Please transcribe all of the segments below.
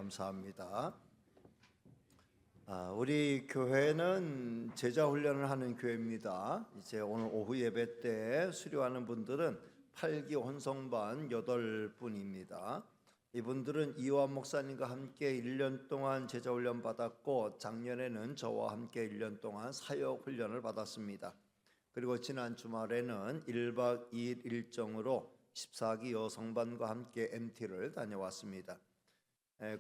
감사합니다. 우리 교회는 제자 훈련을 하는 교회입니다. 이제 오늘 오후 예배 때 수료하는 분들은 8기 혼성반 8분입니다. 이분들은 이완 목사님과 함께 1년 동안 제자 훈련 받았고, 작년에는 저와 함께 1년 동안 사역 훈련을 받았습니다. 그리고 지난 주말에는 1박 2일 일정으로 14기 여성반과 함께 MT를 다녀왔습니다.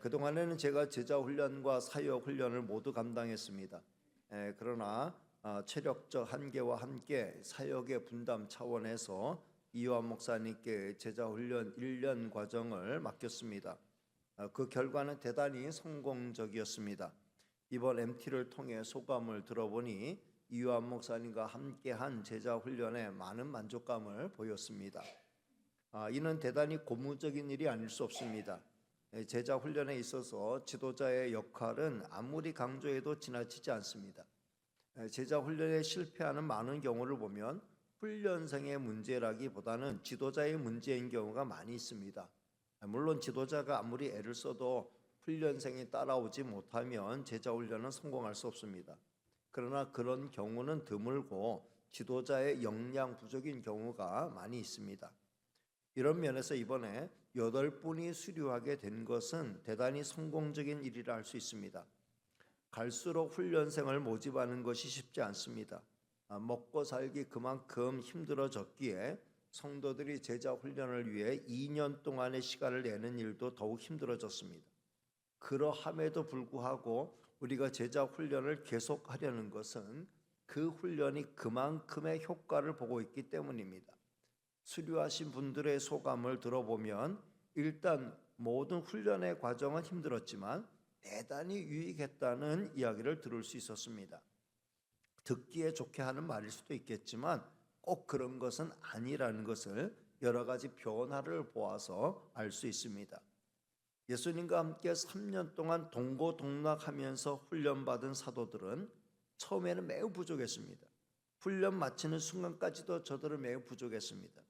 그동안에는 제가 제자 훈련과 사역 훈련을 모두 감당했습니다. 그러나 체력적 한계와 함께 사역의 분담 차원에서 이완 목사님께 제자 훈련 1년 과정을 맡겼습니다. 그 결과는 대단히 성공적이었습니다. 이번 MT를 통해 소감을 들어보니 이완 목사님과 함께한 제자 훈련에 많은 만족감을 보였습니다. 이는 대단히 고무적인 일이 아닐 수 없습니다. 제자 훈련에 있어서 지도자의 역할은 아무리 강조해도 지나치지 않습니다. 제자 훈련에 실패하는 많은 경우를 보면 훈련생의 문제라기보다는 지도자의 문제인 경우가 많이 있습니다. 물론 지도자가 아무리 애를 써도 훈련생이 따라오지 못하면 제자 훈련은 성공할 수 없습니다. 그러나 그런 경우는 드물고 지도자의 역량 부족인 경우가 많이 있습니다. 이런 면에서 이번에 8분이 수료하게 된 것은 대단히 성공적인 일이라 할 수 있습니다. 갈수록 훈련생을 모집하는 것이 쉽지 않습니다. 먹고 살기 그만큼 힘들어졌기에 성도들이 제자 훈련을 위해 2년 동안의 시간을 내는 일도 더욱 힘들어졌습니다. 그러함에도 불구하고 우리가 제자 훈련을 계속하려는 것은 그 훈련이 그만큼의 효과를 보고 있기 때문입니다. 수료하신 분들의 소감을 들어보면 일단 모든 훈련의 과정은 힘들었지만 대단히 유익했다는 이야기를 들을 수 있었습니다. 듣기에 좋게 하는 말일 수도 있겠지만 꼭 그런 것은 아니라는 것을 여러 가지 변화를 보아서 알 수 있습니다. 예수님과 함께 3년 동안 동고동락하면서 훈련받은 사도들은 처음에는 매우 부족했습니다. 훈련 마치는 순간까지도 저들은 매우 부족했습니다.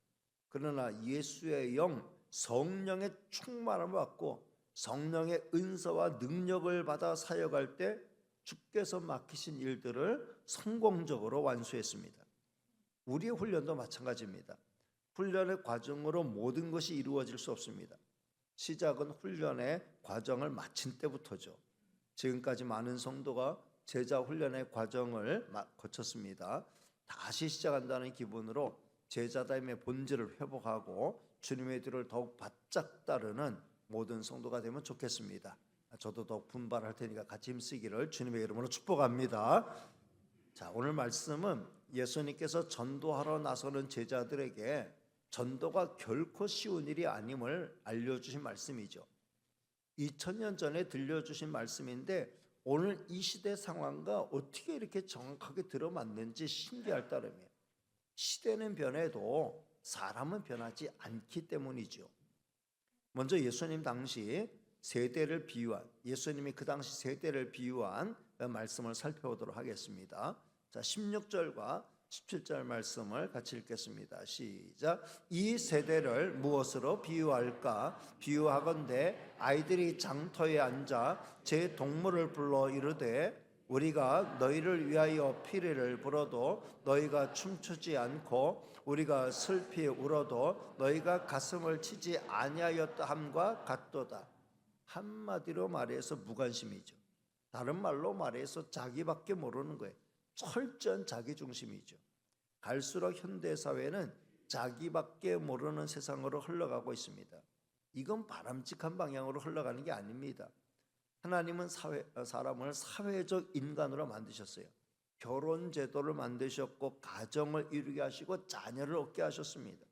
그러나 예수의 영, 성령의 충만함을 받고 성령의 은사와 능력을 받아 사역할 때 주께서 맡기신 일들을 성공적으로 완수했습니다. 우리의 훈련도 마찬가지입니다. 훈련의 과정으로 모든 것이 이루어질 수 없습니다. 시작은 훈련의 과정을 마친 때부터죠. 지금까지 많은 성도가 제자 훈련의 과정을 거쳤습니다. 다시 시작한다는 기분으로 제자됨의 본질을 회복하고 주님의 뒤를 더욱 바짝 따르는 모든 성도가 되면 좋겠습니다. 저도 더욱 분발할 테니까 같이 힘쓰기를 주님의 이름으로 축복합니다. 자, 오늘 말씀은 예수님께서 전도하러 나서는 제자들에게 전도가 결코 쉬운 일이 아님을 알려주신 말씀이죠. 2000년 전에 들려주신 말씀인데 오늘 이 시대 상황과 어떻게 이렇게 정확하게 들어맞는지 신기할 따름이에요. 시대는 변해도 사람은 변하지 않기 때문이죠. 먼저 예수님 당시 세대를 비유한, 예수님이 그 당시 세대를 비유한 말씀을 살펴보도록 하겠습니다. 자, 16절과 17절 말씀을 같이 읽겠습니다. 시작. 이 세대를 무엇으로 비유할까? 비유하건대 아이들이 장터에 앉아 제 동물을 불러 이르되 우리가 너희를 위하여 피리를 불어도 너희가 춤추지 않고 우리가 슬피 울어도 너희가 가슴을 치지 아니하였다 함과 같도다. 한마디로 말해서 무관심이죠. 다른 말로 말해서 자기밖에 모르는 거예요. 철저한 자기중심이죠. 갈수록 현대사회는 자기밖에 모르는 세상으로 흘러가고 있습니다. 이건 바람직한 방향으로 흘러가는 게 아닙니다. 하나님은 사람을 사회적 인간으로 만드셨어요. 결혼 제도를 만드셨고 가정을 이루게 하시고 자녀를 얻게 하셨습니다.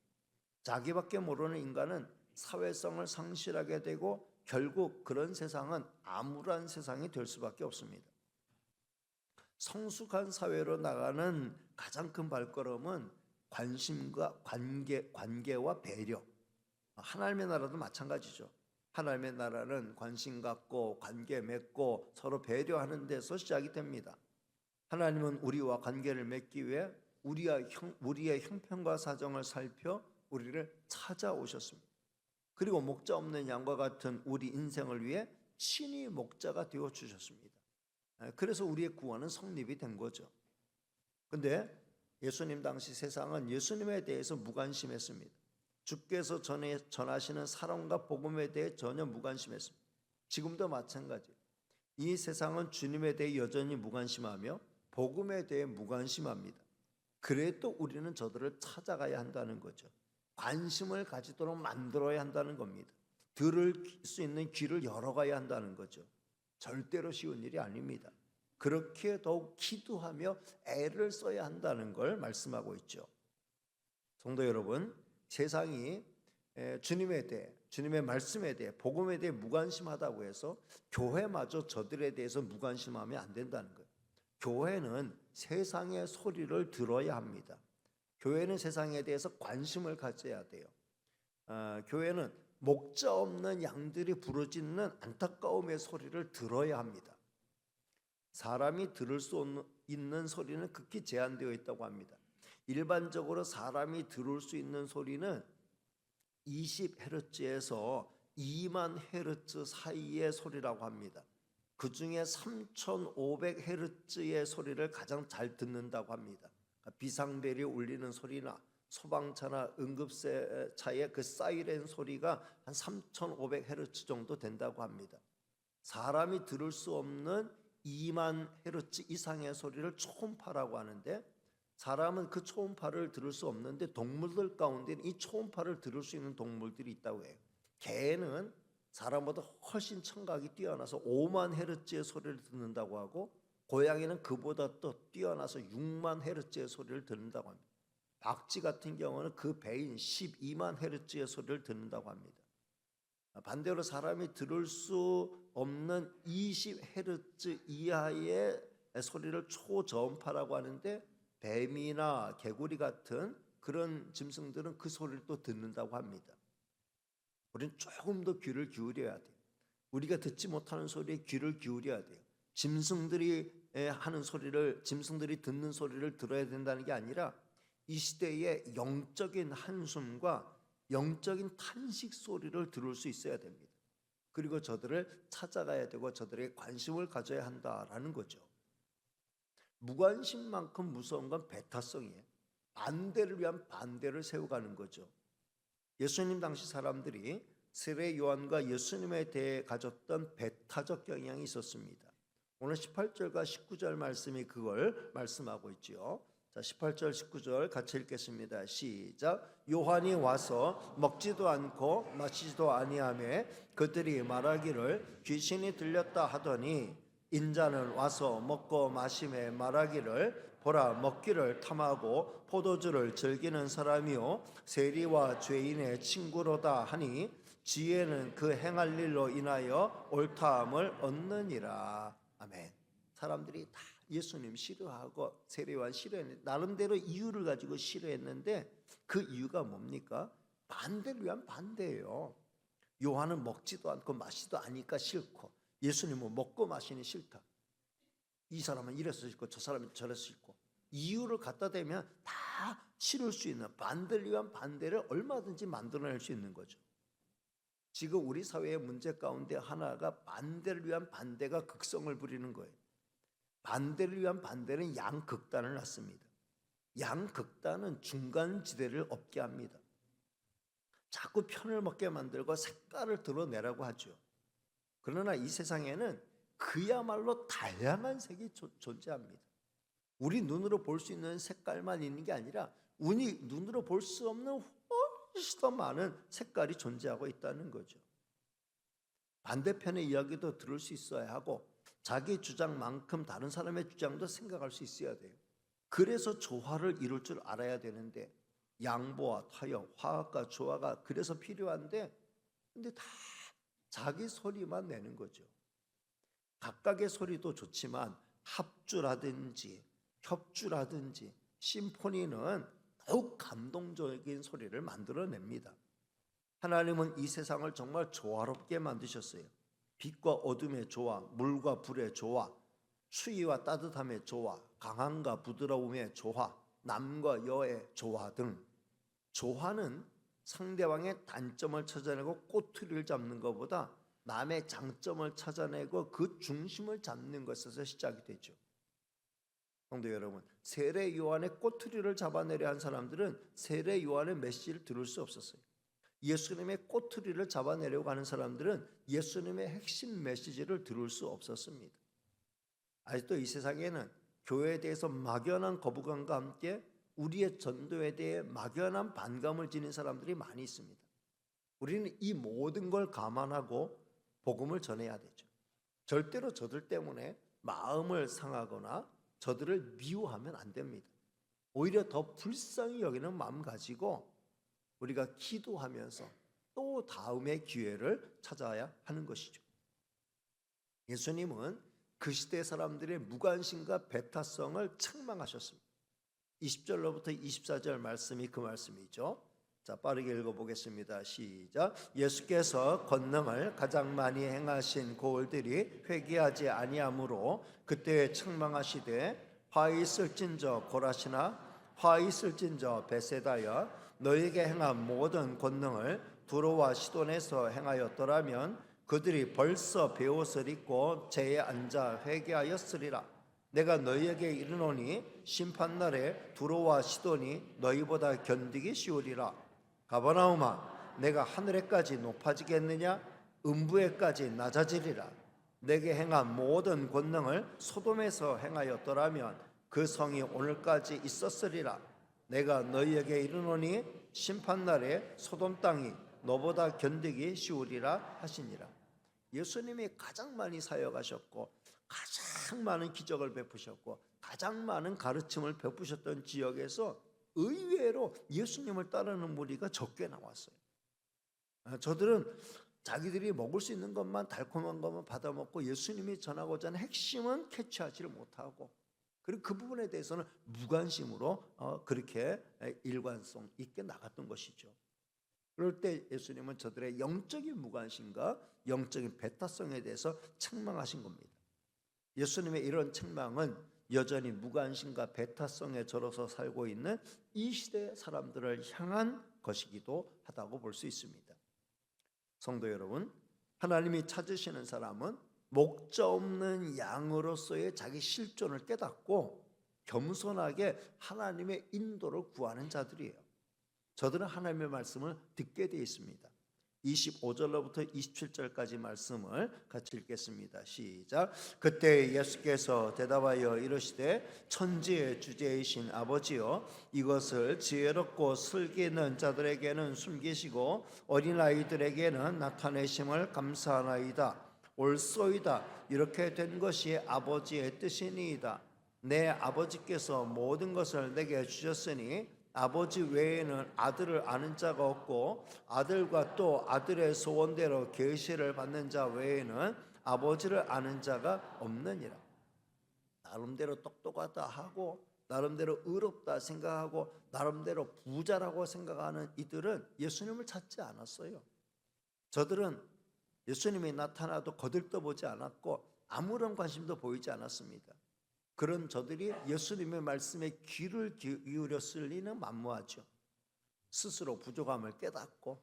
자기밖에 모르는 인간은 사회성을 상실하게 되고 결국 그런 세상은 암울한 세상이 될 수밖에 없습니다. 성숙한 사회로 나가는 가장 큰 발걸음은 관심과 관계와 배려. 하나님의 나라도 마찬가지죠. 하나님의 나라는 관심 갖고 관계 맺고 서로 배려하는 데서 시작이 됩니다. 하나님은 우리와 관계를 맺기 위해 우리의 형편과 사정을 살펴 우리를 찾아오셨습니다. 그리고 목자 없는 양과 같은 우리 인생을 위해 친히 목자가 되어 주셨습니다. 그래서 우리의 구원은 성립이 된 거죠. 근데 예수님 당시 세상은 예수님에 대해서 무관심했습니다. 주께서 전하시는 사랑과 복음에 대해 전혀 무관심했습니다. 지금도 마찬가지예요. 이 세상은 주님에 대해 여전히 무관심하며 복음에 대해 무관심합니다. 그래도 우리는 저들을 찾아가야 한다는 거죠. 관심을 가지도록 만들어야 한다는 겁니다. 들을 수 있는 귀를 열어가야 한다는 거죠. 절대로 쉬운 일이 아닙니다. 그렇게 더욱 기도하며 애를 써야 한다는 걸 말씀하고 있죠. 성도 여러분, 세상이 주님에 대해, 주님의 말씀에 대해, 복음에 대해 무관심하다고 해서 교회마저 저들에 대해서 무관심하면 안 된다는 거예요. 교회는 세상의 소리를 들어야 합니다. 교회는 세상에 대해서 관심을 가져야 돼요. 교회는 목자 없는 양들이 부르짖는 안타까움의 소리를 들어야 합니다. 사람이 들을 수 있는 소리는 극히 제한되어 있다고 합니다. 일반적으로 사람이 들을 수 있는 소리는 20Hz에서 2만 Hz 사이의 소리라고 합니다. 그 중에 3500Hz의 소리를 가장 잘 듣는다고 합니다. 비상벨이 울리는 소리나 소방차나 응급차의 그 사이렌 소리가 한 3500Hz 정도 된다고 합니다. 사람이 들을 수 없는 2만 Hz 이상의 소리를 초음파라고 하는데, 사람은 그 초음파를 들을 수 없는데 동물들 가운데는 이 초음파를 들을 수 있는 동물들이 있다고 해요. 개는 사람보다 훨씬 청각이 뛰어나서 5만 헤르츠의 소리를 듣는다고 하고, 고양이는 그보다 또 뛰어나서 6만 헤르츠의 소리를 듣는다고 합니다. 박쥐 같은 경우는 그 배인 12만 헤르츠의 소리를 듣는다고 합니다. 반대로 사람이 들을 수 없는 20Hz 이하의 소리를 초저음파라고 하는데, 뱀이나 개구리 같은 그런 짐승들은 그 소리를 또 듣는다고 합니다. 우리는 조금 더 귀를 기울여야 돼요. 우리가 듣지 못하는 소리에 귀를 기울여야 돼요. 짐승들이 하는 소리를, 짐승들이 듣는 소리를 들어야 된다는 게 아니라 이 시대의 영적인 한숨과 영적인 탄식 소리를 들을 수 있어야 됩니다. 그리고 저들을 찾아가야 되고 저들에게 관심을 가져야 한다라는 거죠. 무관심만큼 무서운 건 배타성이에요. 반대를 위한 반대를 세워가는 거죠. 예수님 당시 사람들이 세례 요한과 예수님에 대해 가졌던 배타적 경향이 있었습니다. 오늘 18절과 19절 말씀이 그걸 말씀하고 있죠. 자, 18절 19절 같이 읽겠습니다. 시작. 요한이 와서 먹지도 않고 마시지도 아니하며 그들이 말하기를 귀신이 들렸다 하더니, 인자는 와서 먹고 마시며 말하기를 보라, 먹기를 탐하고 포도주를 즐기는 사람이요 세리와 죄인의 친구로다 하니 지혜는 그 행할 일로 인하여 옳다함을 얻느니라. 아멘. 사람들이 다 예수님 싫어하고 세례요한 싫어했는데, 나름대로 이유를 가지고 싫어했는데 그 이유가 뭡니까? 반대를 위한 반대예요. 요한은 먹지도 않고 마시지도 않으니까 싫고, 예수님은 먹고 마시니 싫다. 이 사람은 이래서 싫고 저 사람은 저래서 싫고, 이유를 갖다 대면 다 싫을 수 있는, 반대를 위한 반대를 얼마든지 만들어낼 수 있는 거죠. 지금 우리 사회의 문제 가운데 하나가 반대를 위한 반대가 극성을 부리는 거예요. 반대를 위한 반대는 양극단을 낳습니다. 양극단은 중간지대를 없게 합니다. 자꾸 편을 먹게 만들고 색깔을 드러내라고 하죠. 그러나 이 세상에는 그야말로 다양한 색이 존재합니다. 우리 눈으로 볼 수 있는 색깔만 있는 게 아니라 우리 눈으로 볼 수 없는 훨씬 더 많은 색깔이 존재하고 있다는 거죠. 반대편의 이야기도 들을 수 있어야 하고 자기 주장만큼 다른 사람의 주장도 생각할 수 있어야 돼요. 그래서 조화를 이룰 줄 알아야 되는데, 양보와 타협, 화합과 조화가 그래서 필요한데, 근데 다 자기 소리만 내는 거죠. 각각의 소리도 좋지만 합주라든지 협주라든지 심포니는 더욱 감동적인 소리를 만들어냅니다. 하나님은 이 세상을 정말 조화롭게 만드셨어요. 빛과 어둠의 조화, 물과 불의 조화, 추위와 따뜻함의 조화, 강함과 부드러움의 조화, 남과 여의 조화 등, 조화는 상대방의 단점을 찾아내고 꼬투리를 잡는 것보다 남의 장점을 찾아내고 그 중심을 잡는 것에서 시작이 되죠. 성도 여러분, 세례 요한의 꼬투리를 잡아내려 한 사람들은 세례 요한의 메시지를 들을 수 없었어요. 예수님의 꼬투리를 잡아내려고 하는 사람들은 예수님의 핵심 메시지를 들을 수 없었습니다. 아직도 이 세상에는 교회에 대해서 막연한 거부감과 함께 우리의 전도에 대해 막연한 반감을 지닌 사람들이 많이 있습니다. 우리는 이 모든 걸 감안하고 복음을 전해야 되죠. 절대로 저들 때문에 마음을 상하거나 저들을 미워하면 안 됩니다. 오히려 더 불쌍히 여기는 마음 가지고 우리가 기도하면서 또 다음의 기회를 찾아야 하는 것이죠. 예수님은 그 시대 사람들의 무관심과 배타성을 책망하셨습니다. 20절로부터 24절 말씀이 그 말씀이죠. 자, 빠르게 읽어보겠습니다. 시작. 예수께서 권능을 가장 많이 행하신 고을들이 회개하지 아니하므로 그때 책망하시되 화 있을진저 고라시나 화 있을진저 베세다여 너에게 행한 모든 권능을 두로와 시돈에서 행하였더라면 그들이 벌써 베옷을 입고 제에 앉아 회개하였으리라. 내가 너희에게 이르노니 심판날에 두로와 시돈이 너희보다 견디기 쉬우리라. 가버나움아, 내가 하늘에까지 높아지겠느냐? 음부에까지 낮아지리라. 내게 행한 모든 권능을 소돔에서 행하였더라면 그 성이 오늘까지 있었으리라. 내가 너희에게 이르노니 심판날에 소돔 땅이 너보다 견디기 쉬우리라 하시니라. 예수님이 가장 많이 사역하셨고 가장 많은 기적을 베푸셨고 가장 많은 가르침을 베푸셨던 지역에서 의외로 예수님을 따르는 무리가 적게 나왔어요. 저들은 자기들이 먹을 수 있는 것만, 달콤한 것만 받아먹고 예수님이 전하고자 하는 핵심은 캐치하지를 못하고, 그리고 그 부분에 대해서는 무관심으로 그렇게 일관성 있게 나갔던 것이죠. 그럴 때 예수님은 저들의 영적인 무관심과 영적인 배타성에 대해서 책망하신 겁니다. 예수님의 이런 책망은 여전히 무관심과 배타성에 절어서 살고 있는 이 시대 사람들을 향한 것이기도 하다고 볼 수 있습니다. 성도 여러분, 하나님이 찾으시는 사람은 목자 없는 양으로서의 자기 실존을 깨닫고 겸손하게 하나님의 인도를 구하는 자들이에요. 저들은 하나님의 말씀을 듣게 되어 있습니다. 25절로부터 27절까지 말씀을 같이 읽겠습니다. 시작. 그때 예수께서 대답하여 이르시되 천지의 주제이신 아버지여, 이것을 지혜롭고 슬기 있는 자들에게는 숨기시고 어린아이들에게는 나타내심을 감사하나이다. 옳소이다. 이렇게 된 것이 아버지의 뜻이니이다. 내 아버지께서 모든 것을 내게 주셨으니 아버지 외에는 아들을 아는 자가 없고 아들과 또 아들의 소원대로 계시를 받는 자 외에는 아버지를 아는 자가 없느니라. 나름대로 똑똑하다 하고 나름대로 의롭다 생각하고 나름대로 부자라고 생각하는 이들은 예수님을 찾지 않았어요. 저들은 예수님이 나타나도 거들떠보지 않았고 아무런 관심도 보이지 않았습니다. 그런 저들이 예수님의 말씀에 귀를 기울였을 리는 만무하죠. 스스로 부족함을 깨닫고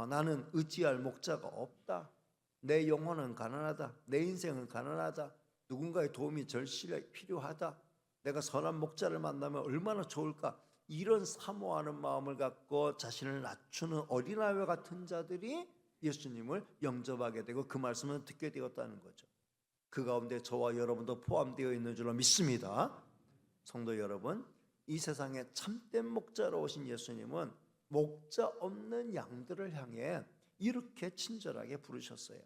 나는 의지할 목자가 없다. 내 영혼은 가난하다. 내 인생은 가난하다. 누군가의 도움이 절실히 필요하다. 내가 선한 목자를 만나면 얼마나 좋을까. 이런 사모하는 마음을 갖고 자신을 낮추는 어린아이와 같은 자들이 예수님을 영접하게 되고 그 말씀을 듣게 되었다는 거죠. 그 가운데 저와 여러분도 포함되어 있는 줄로 믿습니다. 성도 여러분, 이 세상에 참된 목자로 오신 예수님은 목자 없는 양들을 향해 이렇게 친절하게 부르셨어요.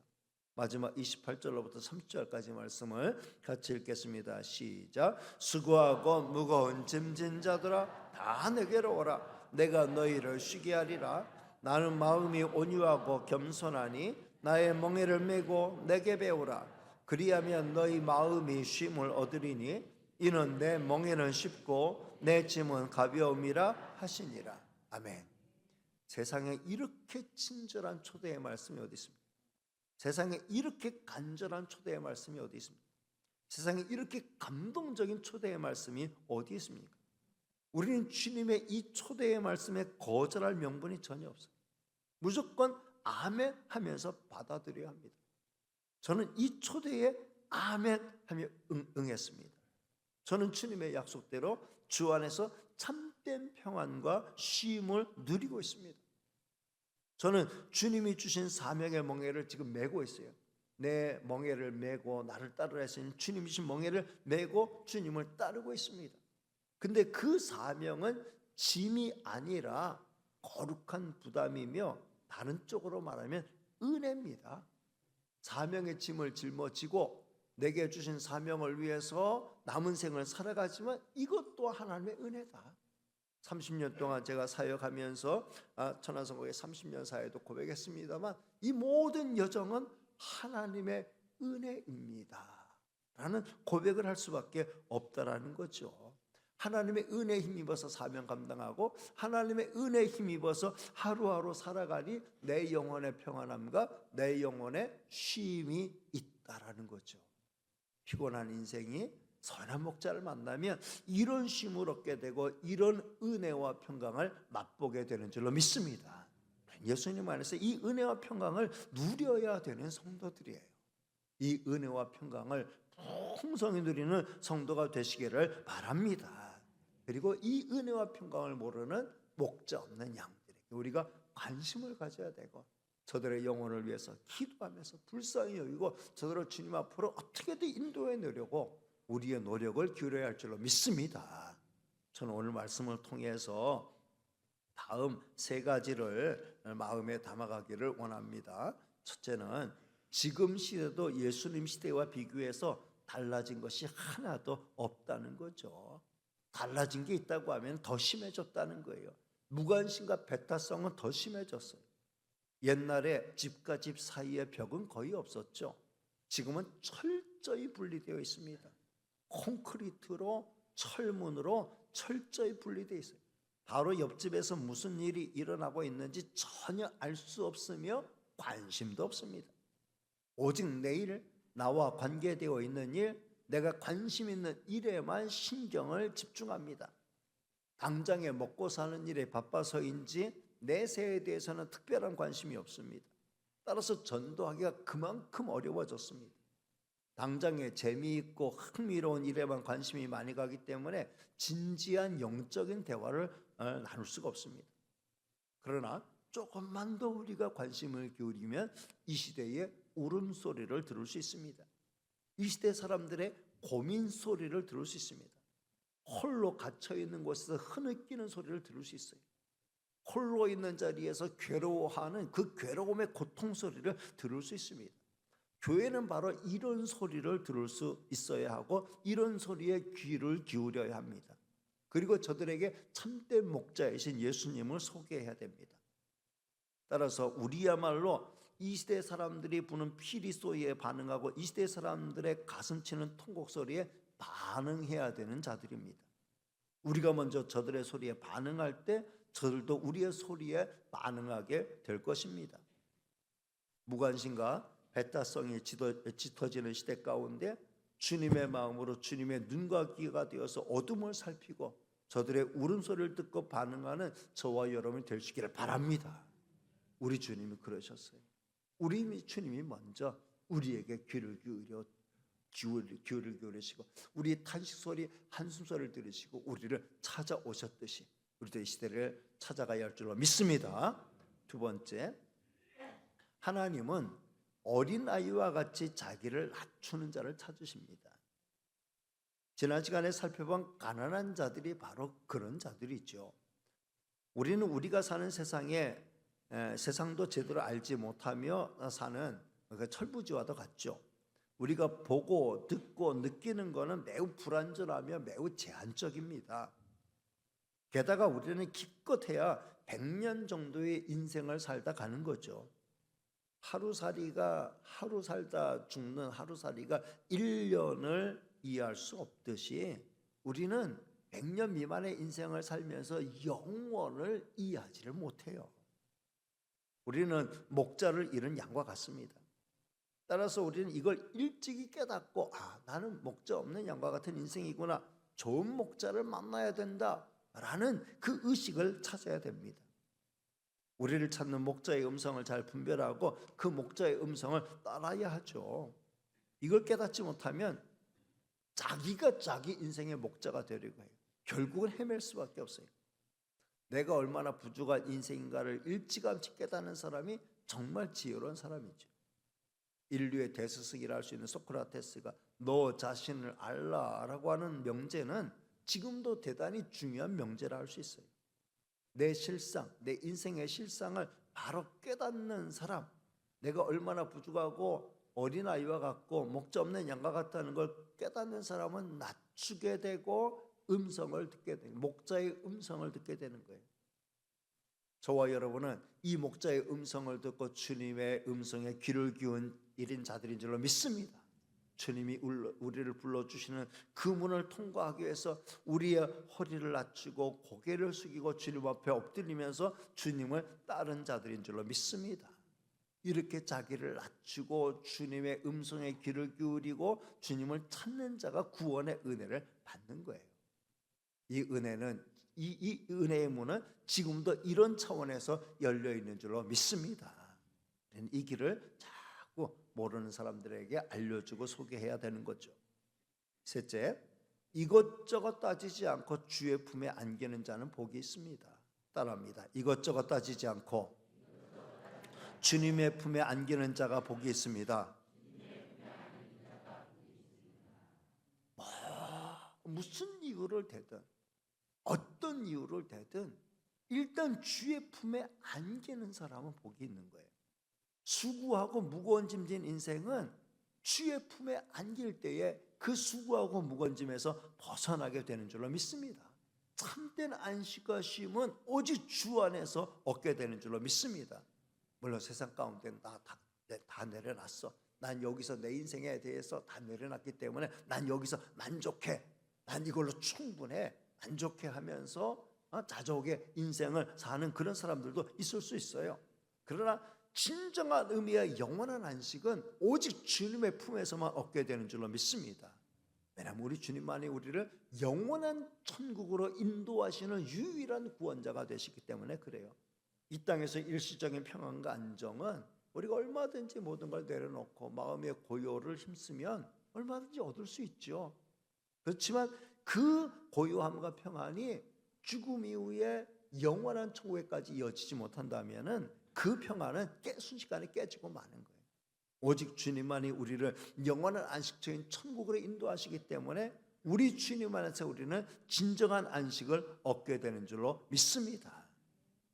마지막 28절로부터 30절까지 말씀을 같이 읽겠습니다. 시작. 수고하고 무거운 짐진 자들아 다 내게로 오라. 내가 너희를 쉬게 하리라. 나는 마음이 온유하고 겸손하니 나의 멍에를 메고 내게 배우라. 그리하면 너희 마음이 쉼을 얻으리니 이는 내 멍에는 쉽고 내 짐은 가벼움이라 하시니라. 아멘. 세상에 이렇게 친절한 초대의 말씀이 어디 있습니까? 세상에 이렇게 간절한 초대의 말씀이 어디 있습니까? 세상에 이렇게 감동적인 초대의 말씀이 어디 있습니까? 우리는 주님의 이 초대의 말씀에 거절할 명분이 전혀 없어요. 무조건 아멘 하면서 받아들여야 합니다. 저는 이 초대에 아멘 하며 응했습니다. 저는 주님의 약속대로 주 안에서 참된 평안과 쉼을 누리고 있습니다. 저는 주님이 주신 사명의 멍에를 지금 메고 있어요. 내 멍에를 메고 나를 따르라 했으니 주님이 주신 멍에를 메고 주님을 따르고 있습니다. 근데 그 사명은 짐이 아니라 거룩한 부담이며 다른 쪽으로 말하면 은혜입니다. 사명의 짐을 짊어지고 내게 주신 사명을 위해서 남은 생을 살아가지만 이것도 하나님의 은혜다. 30년 동안 제가 사역하면서 천하성국의 30년 사회도 고백했습니다만 이 모든 여정은 하나님의 은혜입니다 라는 고백을 할 수밖에 없다라는 거죠. 하나님의 은혜에 힘입어서 사명 감당하고 하나님의 은혜에 힘입어서 하루하루 살아가니 내 영혼의 평안함과 내 영혼의 쉼이 있다라는 거죠. 피곤한 인생이 선한 목자를 만나면 이런 쉼을 얻게 되고 이런 은혜와 평강을 맛보게 되는 줄로 믿습니다. 예수님 안에서 이 은혜와 평강을 누려야 되는 성도들이에요. 이 은혜와 평강을 풍성히 누리는 성도가 되시기를 바랍니다. 그리고 이 은혜와 평강을 모르는 목자 없는 양들에게 우리가 관심을 가져야 되고 저들의 영혼을 위해서 기도하면서 불쌍히 여기고 저들을 주님 앞으로 어떻게든 인도해 내려고 우리의 노력을 기울여야 할 줄로 믿습니다. 저는 오늘 말씀을 통해서 다음 세 가지를 마음에 담아가기를 원합니다. 첫째는 지금 시대도 예수님 시대와 비교해서 달라진 것이 하나도 없다는 거죠. 달라진 게 있다고 하면 더 심해졌다는 거예요. 무관심과 배타성은 더 심해졌어요. 옛날에 집과 집 사이의 벽은 거의 없었죠. 지금은 철저히 분리되어 있습니다. 콘크리트로 철문으로 철저히 분리되어 있어요. 바로 옆집에서 무슨 일이 일어나고 있는지 전혀 알 수 없으며 관심도 없습니다. 오직 내일 나와 관계되어 있는 일, 내가 관심 있는 일에만 신경을 집중합니다. 당장에 먹고 사는 일에 바빠서인지 내세에 대해서는 특별한 관심이 없습니다. 따라서 전도하기가 그만큼 어려워졌습니다. 당장에 재미있고 흥미로운 일에만 관심이 많이 가기 때문에 진지한 영적인 대화를 나눌 수가 없습니다. 그러나 조금만 더 우리가 관심을 기울이면 이 시대의 울음소리를 들을 수 있습니다. 이 시대 사람들의 고민 소리를 들을 수 있습니다. 홀로 갇혀있는 곳에서 흐느끼는 소리를 들을 수 있어요. 홀로 있는 자리에서 괴로워하는 그 괴로움의 고통 소리를 들을 수 있습니다. 교회는 바로 이런 소리를 들을 수 있어야 하고 이런 소리에 귀를 기울여야 합니다. 그리고 저들에게 참된 목자이신 예수님을 소개해야 됩니다. 따라서 우리야말로 이 시대 사람들이 부는 피리 소리에 반응하고 이 시대 사람들의 가슴 치는 통곡 소리에 반응해야 되는 자들입니다. 우리가 먼저 저들의 소리에 반응할 때 저들도 우리의 소리에 반응하게 될 것입니다. 무관심과 배타성이 짙어지는 시대 가운데 주님의 마음으로 주님의 눈과 귀가 되어서 어둠을 살피고 저들의 울음소리를 듣고 반응하는 저와 여러분이 되시기를 바랍니다. 우리 주님이 그러셨어요. 우리 주님이 먼저 우리에게 귀를 기울이시고 우리의 탄식 소리, 한숨 소리를 들으시고 우리를 찾아오셨듯이 우리도 이 시대를 찾아가야 할 줄로 믿습니다. 두 번째, 하나님은 어린아이와 같이 자기를 낮추는 자를 찾으십니다. 지난 시간에 살펴본 가난한 자들이 바로 그런 자들이죠. 우리는 우리가 사는 세상도 제대로 알지 못하며 사는 철부지와도 같죠. 우리가 보고 듣고 느끼는 것은 매우 불완전하며 매우 제한적입니다. 게다가 우리는 기껏해야 100년 정도의 인생을 살다 가는 거죠. 하루 살다 죽는 하루살이가 1년을 이해할 수 없듯이 우리는 100년 미만의 인생을 살면서 영원을 이해하지를 못해요. 우리는 목자를 잃은 양과 같습니다. 따라서 우리는 이걸 일찍이 깨닫고 나는 목자 없는 양과 같은 인생이구나, 좋은 목자를 만나야 된다라는 그 의식을 찾아야 됩니다. 우리를 찾는 목자의 음성을 잘 분별하고 그 목자의 음성을 따라야 하죠. 이걸 깨닫지 못하면 자기가 자기 인생의 목자가 되려고 해요. 결국은 헤맬 수밖에 없어요. 내가 얼마나 부족한 인생인가를 일찌감치 깨닫는 사람이 정말 지혜로운 사람이죠. 인류의 대스승이라 할 수 있는 소크라테스가 너 자신을 알라라고 하는 명제는 지금도 대단히 중요한 명제라 할 수 있어요. 내 실상, 내 인생의 실상을 바로 깨닫는 사람, 내가 얼마나 부족하고 어린아이와 같고 목자 없는 양과 같다는 걸 깨닫는 사람은 낮추게 되고 음성을 듣게 되는, 목자의 음성을 듣게 되는 거예요. 저와 여러분은 이 목자의 음성을 듣고 주님의 음성에 귀를 기운 1인 자들인 줄로 믿습니다. 주님이 우리를 불러주시는 그 문을 통과하기 위해서 우리의 허리를 낮추고 고개를 숙이고 주님 앞에 엎드리면서 주님을 따른 자들인 줄로 믿습니다. 이렇게 자기를 낮추고 주님의 음성에 귀를 기울이고 주님을 찾는 자가 구원의 은혜를 받는 거예요. 이 은혜는 이 은혜의 문은 지금도 이런 차원에서 열려 있는 줄로 믿습니다. 이 길을 자꾸 모르는 사람들에게 알려주고 소개해야 되는 거죠. 셋째, 이것저것 따지지 않고 주의 품에 안기는 자는 복이 있습니다. 따라합니다. 이것저것 따지지 않고 주님의 품에 안기는 자가 복이 있습니다. 무슨 이유를 대든 어떤 이유를 대든 일단 주의 품에 안기는 사람은 복이 있는 거예요. 수고하고 무거운 짐진 인생은 주의 품에 안길 때에 그 수고하고 무거운 짐에서 벗어나게 되는 줄로 믿습니다. 참된 안식과 쉼은 오직 주 안에서 얻게 되는 줄로 믿습니다. 물론 세상 가운데 다 내려놨어. 난 여기서 내 인생에 대해서 다 내려놨기 때문에 난 여기서 만족해. 난 이걸로 충분해. 만족해 하면서 자족의 인생을 사는 그런 사람들도 있을 수 있어요. 그러나 진정한 의미의 영원한 안식은 오직 주님의 품에서만 얻게 되는 줄로 믿습니다. 왜냐하면 우리 주님만이 우리를 영원한 천국으로 인도하시는 유일한 구원자가 되시기 때문에 그래요. 이 땅에서 일시적인 평안과 안정은 우리가 얼마든지 모든 걸 내려놓고 마음의 고요를 힘쓰면 얼마든지 얻을 수 있죠. 그렇지만 그 고요함과 평안이 죽음 이후에 영원한 천국에까지 이어지지 못한다면은 그 평안은 순식간에 깨지고 마는 거예요. 오직 주님만이 우리를 영원한 안식처인 천국으로 인도하시기 때문에 우리 주님 안에서 우리는 진정한 안식을 얻게 되는 줄로 믿습니다.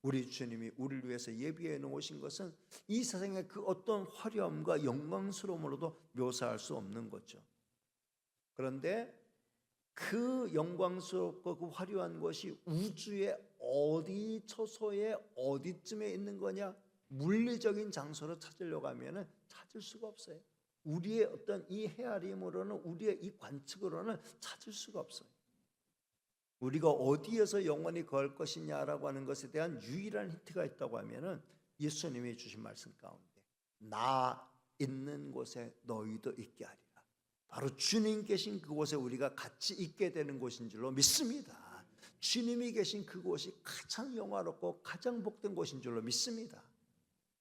우리 주님이 우리를 위해서 예비해 놓으신 것은 이 세상의 그 어떤 화려함과 영광스러움으로도 묘사할 수 없는 거죠. 그런데 그 영광스럽고 그 화려한 것이 우주의 어디 처소에 어디쯤에 있는 거냐? 물리적인 장소로 찾으려고 하면은 찾을 수가 없어요. 우리의 어떤 이 헤아림으로는, 우리의 이 관측으로는 찾을 수가 없어요. 우리가 어디에서 영원히 거할 것이냐라고 하는 것에 대한 유일한 힌트가 있다고 하면은 예수님이 주신 말씀 가운데 나 있는 곳에 너희도 있게 하리라. 바로 주님 계신 그곳에 우리가 같이 있게 되는 곳인 줄로 믿습니다. 주님이 계신 그곳이 가장 영화롭고 가장 복된 곳인 줄로 믿습니다.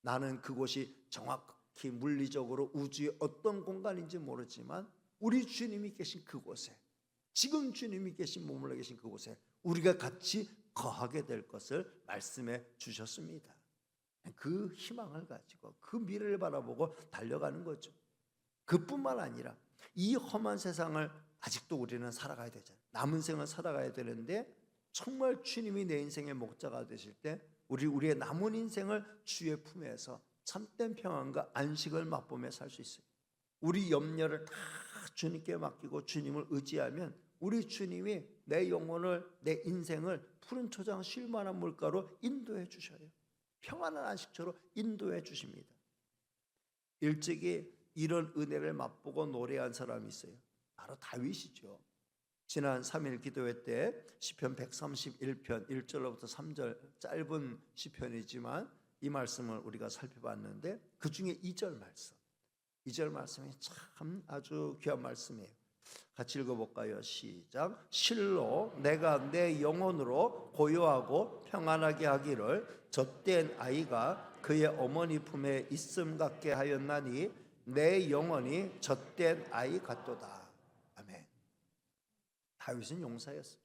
나는 그곳이 정확히 물리적으로 우주의 어떤 공간인지 모르지만 우리 주님이 계신 그곳에, 지금 주님이 머물러 계신 그곳에 우리가 같이 거하게 될 것을 말씀해 주셨습니다. 그 희망을 가지고 그 미래를 바라보고 달려가는 거죠. 그뿐만 아니라 이 험한 세상을 아직도 우리는 살아가야 되잖아요. 남은 생을 살아가야 되는데 정말 주님이 내 인생의 목자가 되실 때 우리의 남은 인생을 주의 품에서 참된 평안과 안식을 맛보며 살 수 있어요. 우리 염려를 다 주님께 맡기고 주님을 의지하면 우리 주님이 내 영혼을, 내 인생을 푸른 초장 쉴 만한 물가로 인도해 주셔요. 평안한 안식처로 인도해 주십니다. 일찍이 이런 은혜를 맛보고 노래한 사람이 있어요. 바로 다윗이죠. 지난 3일 기도회 때 시편 131편 1절로부터 3절 짧은 시편이지만 이 말씀을 우리가 살펴봤는데 그 중에 2절 말씀, 2절 말씀이 참 아주 귀한 말씀이에요. 같이 읽어볼까요? 시작. 실로 내가 내 영혼으로 고요하고 평안하게 하기를 젖된 아이가 그의 어머니 품에 있음 같게 하였나니 내 영혼이 젖된 아이 같도다. 아멘. 다윗은 용사였어요.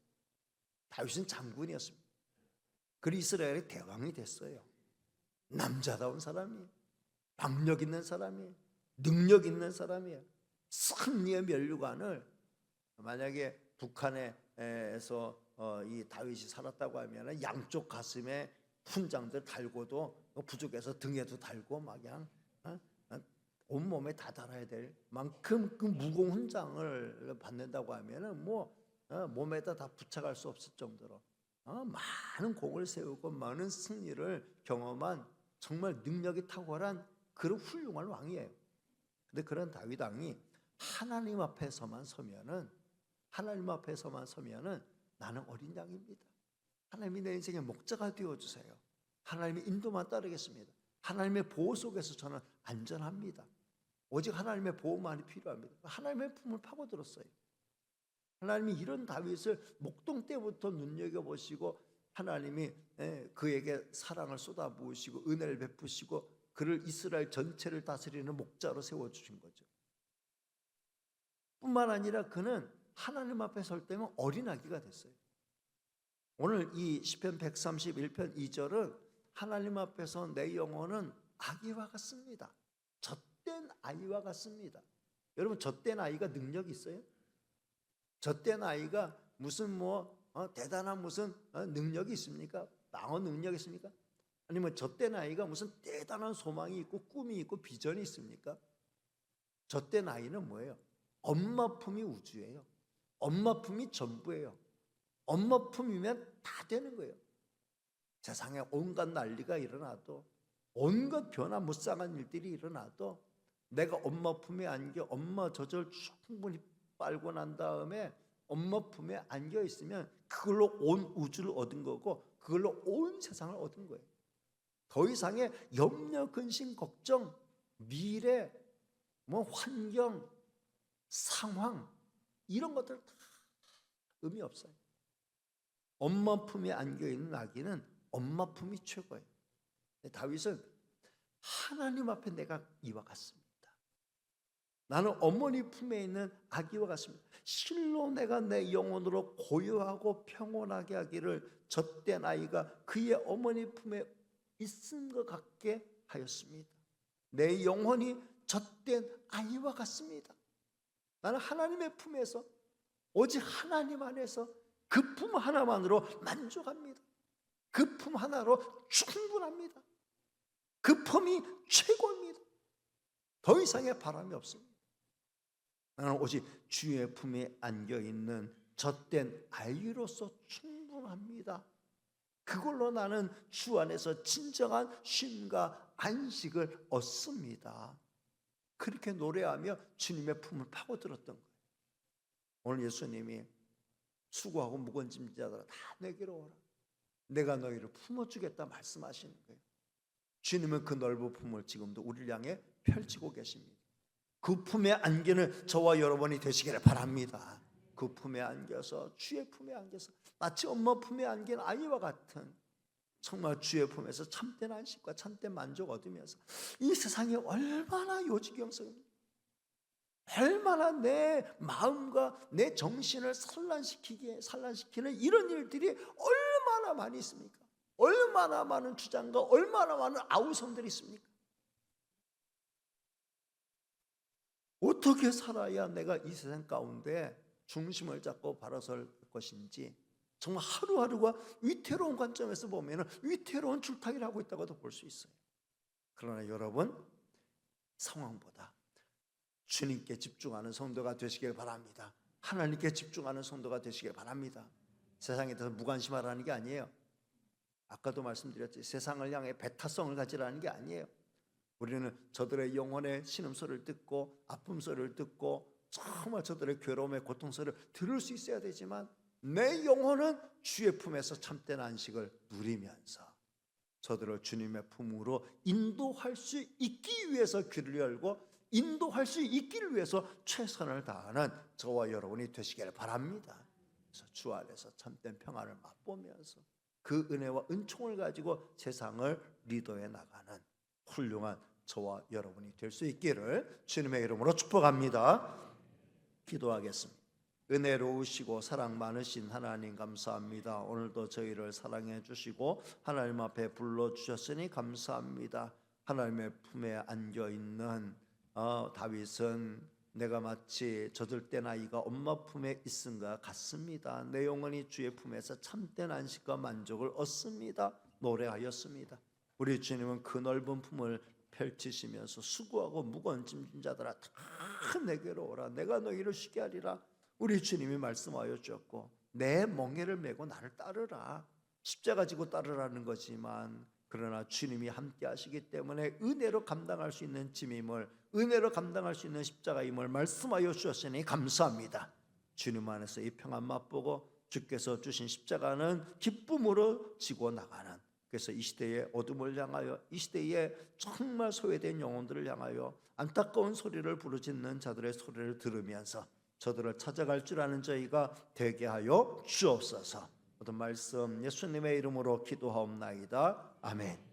다윗은 장군이었습니다. 그리고 이스라엘의 대왕이 됐어요. 남자다운 사람이에요. 박력 있는 사람이에요. 능력 있는 사람이에요. 승리의 면류관을, 만약에 북한에서 이 다윗이 살았다고 하면 양쪽 가슴에 훈장들 달고도 부족해서 등에도 달고 막 그냥 온몸에 다 달아야 될 만큼 그 무거운 훈장을 받는다고 하면은 몸에다 다 부착할 수 없을 정도로 많은 공을 세우고 많은 승리를 경험한 정말 능력이 탁월한 그런 훌륭한 왕이에요. 근데 그런 다윗 왕이 하나님 앞에서만 서면은 나는 어린 양입니다. 하나님이 내 인생의 목자가 되어주세요. 하나님의 인도만 따르겠습니다. 하나님의 보호 속에서 저는 안전합니다. 오직 하나님의 보호만이 필요합니다. 하나님의 품을 파고들었어요. 하나님이 이런 다윗을 목동 때부터 눈여겨보시고 하나님이 그에게 사랑을 쏟아부으시고 은혜를 베푸시고 그를 이스라엘 전체를 다스리는 목자로 세워주신 거죠. 뿐만 아니라 그는 하나님 앞에 설 때면 어린아기가 됐어요. 오늘 이 시편 131편 2절은 하나님 앞에서 내 영혼은 아기와 같습니다. 젖된 아이와 같습니다. 여러분, 젖된 아이가 능력이 있어요? 젖된 아이가 무슨 대단한 무슨 능력이 있습니까? 방어 능력이 있습니까? 아니면 젖된 아이가 무슨 대단한 소망이 있고 꿈이 있고 비전이 있습니까? 젖된 아이는 뭐예요? 엄마 품이 우주예요. 엄마 품이 전부예요. 엄마 품이면 다 되는 거예요. 세상에 온갖 난리가 일어나도, 온갖 변화무쌍한 일들이 일어나도 내가 엄마 품에 안겨 엄마 젖을 충분히 빨고 난 다음에 엄마 품에 안겨 있으면 그걸로 온 우주를 얻은 거고 그걸로 온 세상을 얻은 거예요. 더 이상의 염려, 근심, 걱정, 미래, 환경, 상황 이런 것들 다 의미 없어요. 엄마 품에 안겨 있는 아기는 엄마 품이 최고예요. 다윗은 하나님 앞에 내가 이와 같습니다. 나는 어머니 품에 있는 아기와 같습니다. 실로 내가 내 영혼으로 고요하고 평온하게 하기를 젖된 아이가 그의 어머니 품에 있은 것 같게 하였습니다. 내 영혼이 젖된 아이와 같습니다. 나는 하나님의 품에서 오직 하나님 안에서 그 품 하나만으로 만족합니다. 그 품 하나로 충분합니다. 그 품이 최고입니다. 더 이상의 바람이 없습니다. 나는 오직 주의 품에 안겨있는 젖된 아이로서 충분합니다. 그걸로 나는 주 안에서 진정한 쉼과 안식을 얻습니다. 그렇게 노래하며 주님의 품을 파고들었던 거예요. 오늘 예수님이 수고하고 무거운 짐진 자들아 다 내게로 오라. 내가 너희를 품어주겠다 말씀하시는 거예요. 주님은 그 넓은 품을 지금도 우리를 향해 펼치고 계십니다. 그 품에 안기는 저와 여러분이 되시기를 바랍니다. 그 품에 안겨서 주의 품에 안겨서 마치 엄마 품에 안긴 아이와 같은 정말 주의 품에서 참된 안식과 참된 만족 얻으면서 이 세상이 얼마나 요지경성입니다. 얼마나 내 마음과 내 정신을 산란시키는 이런 일들이 얼마나 많이 있습니까? 얼마나 많은 주장과 얼마나 많은 아우성들이 있습니까? 어떻게 살아야 내가 이 세상 가운데 중심을 잡고 바로 설 것인지 정말 하루하루가 위태로운 관점에서 보면 위태로운 줄타기를 하고 있다고도 볼 수 있어요. 그러나 여러분, 상황보다 주님께 집중하는 성도가 되시길 바랍니다. 하나님께 집중하는 성도가 되시길 바랍니다. 세상에 대해서 무관심하라는 게 아니에요. 아까도 말씀드렸지, 세상을 향해 배타성을 가지라는 게 아니에요. 우리는 저들의 영혼의 신음소리를 듣고 아픔 소리를 듣고 정말 저들의 괴로움의 고통 소리를 들을 수 있어야 되지만 내 영혼은 주의 품에서 참된 안식을 누리면서 저들을 주님의 품으로 인도할 수 있기 위해서 귀를 열고 인도할 수 있기를 위해서 최선을 다하는 저와 여러분이 되시기를 바랍니다. 그래서 주 안에서 참된 평안을 맛보면서 그 은혜와 은총을 가지고 세상을 리더해 나가는 훌륭한 저와 여러분이 될 수 있기를 주님의 이름으로 축복합니다. 기도하겠습니다. 은혜로우시고 사랑 많으신 하나님 감사합니다. 오늘도 저희를 사랑해 주시고 하나님 앞에 불러주셨으니 감사합니다. 하나님의 품에 안겨있는 다윗은 내가 마치 젖을 때 나이가 엄마 품에 있은 것 같습니다. 내 영혼이 주의 품에서 참된 안식과 만족을 얻습니다. 노래하였습니다. 우리 주님은 그 넓은 품을 펼치시면서 수고하고 무거운 짐진 자들아 다 내게로 오라. 내가 너희를 쉬게 하리라. 우리 주님이 말씀하여 주었고 내 멍에를 메고 나를 따르라. 십자가 지고 따르라는 거지만 그러나 주님이 함께 하시기 때문에 은혜로 감당할 수 있는 짐임을, 은혜로 감당할 수 있는 십자가임을 말씀하여 주셨으니 감사합니다. 주님 안에서 이 평안 맛보고 주께서 주신 십자가는 기쁨으로 지고 나가는, 그래서 이 시대의 어둠을 향하여, 이 시대에 정말 소외된 영혼들을 향하여 안타까운 소리를 부르짖는 자들의 소리를 들으면서 저들을 찾아갈 줄 아는 저희가 되게 하여 주옵소서. 모든 말씀 예수님의 이름으로 기도하옵나이다. 아멘.